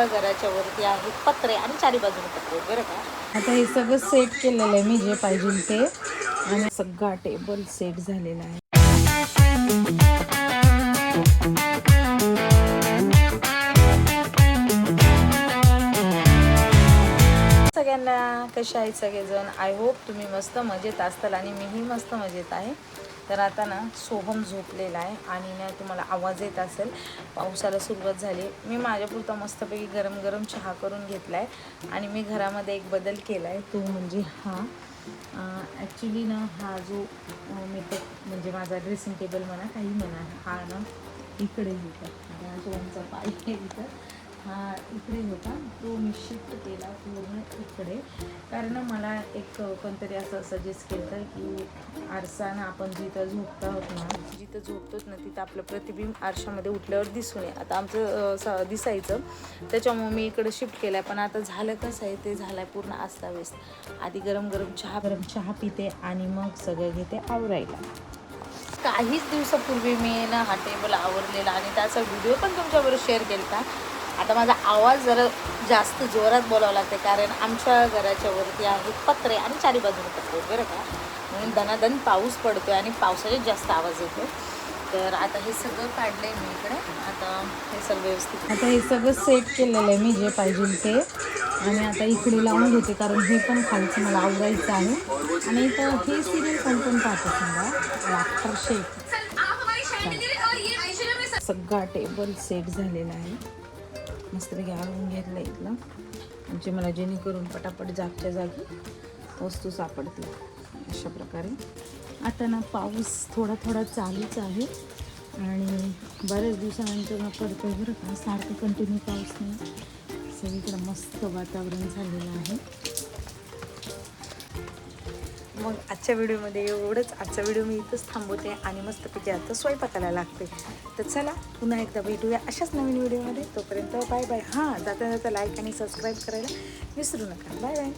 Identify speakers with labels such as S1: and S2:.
S1: घराच्या वरती आहेत पत्रे आणि चारी बाजूने पत्रे बरं का.
S2: आता हे सगळं सेट केलेलं आहे मी जे पाहिजे ते, आणि सगळा टेबल सेट झालेला आहे.
S1: सगळ्यांना कशा आहेत सगळेजण. आय होप तुम्ही मस्त मजेत असताल आणि मीही मस्त मजेत आहे. तर आता ना सोहम झोपलेला आहे आणि ना तुम्हाला आवाज येत असेल, पावसाला सुरुवात झाली. मी माझ्यापुरता मस्तपैकी गरम गरम चहा करून घेतला आहे आणि मी घरामध्ये एक बदल केला आहे, तो म्हणजे हा ॲक्च्युली ना हा जो मेकअप म्हणजे माझा ड्रेसिंग टेबल म्हणा काही म्हणा, हा ना इकडे होता, सोहमचा पाय इथं हा इकडे होता, तो मी शिफ्ट केला पूर्ण इकडे. कारण मला एक कोणतरी असं सजेस्ट केलं की आरसानं आपण जिथं झोपतो आहोत ना, जिथं झोपतोच ना तिथं आपलं प्रतिबिंब आरशामध्ये उठल्यावर दिसून नये. आता आमचं दिसायचं, त्याच्यामुळे मी इकडे शिफ्ट केलं आहे. पण आता झालं कसं आहे, ते झालं आहे पूर्ण अस्ताव्यस्त. आधी गरम गरम चहा पिते आणि मग सगळं घेते आवरायला. काहीच दिवसापूर्वी मी ना हा टेबल आवरलेला आणि त्याचा व्हिडिओ पण तुमच्याबरोबर शेअर केला. आता माझा आवाज जरा जास्त जोरात बोलावा लागते, कारण आमच्या घराच्या वरती आहेत पत्रे आणि चारी बाजूने पत्रे बरं का, म्हणून दनादन पाऊस पडतो आहे आणि पावसाचाच जास्त आवाज येतो. तर आता हे सगळं काढलं आहे मी इकडे. आता हे सगळं व्यवस्थित,
S2: आता हे सगळं सेट केलेलं आहे मी जे पाहिजे ते, आणि आता इकडे लावून घेते कारण हे पण खालचं मला आवरायचं आहे. आणि इथं हे सिरियल कोण पाहतं सांगा, आफ्टर शेफ. सगळा टेबल सेट झालेला आहे, मस्तपैकी आवरून घेतलं इथलं, म्हणजे मला जेणेकरून पटापट जागच्या जागी वस्तू सापडतील अशा प्रकारे. आता ना पाऊस थोडा थोडा चालूच आहे आणि बऱ्याच दिवसानंतर मग पडतो बरं का, सारखं कंटिन्यू पाऊस नाही. सगळीकडं मस्त वातावरण झालेलं आहे. मग आजच्या व्हिडिओमध्ये एवढंच. आजचा व्हिडिओ मी इथंच थांबवते आणि मस्तपैकी आता स्वयंपाकाला लागते. तर चला पुन्हा एकदा भेटूया अशाच नवीन व्हिडिओमध्ये. तोपर्यंत बाय बाय. हां, जाता जाता लाईक आणि सबस्क्राईब करायला विसरू नका. Bye bye.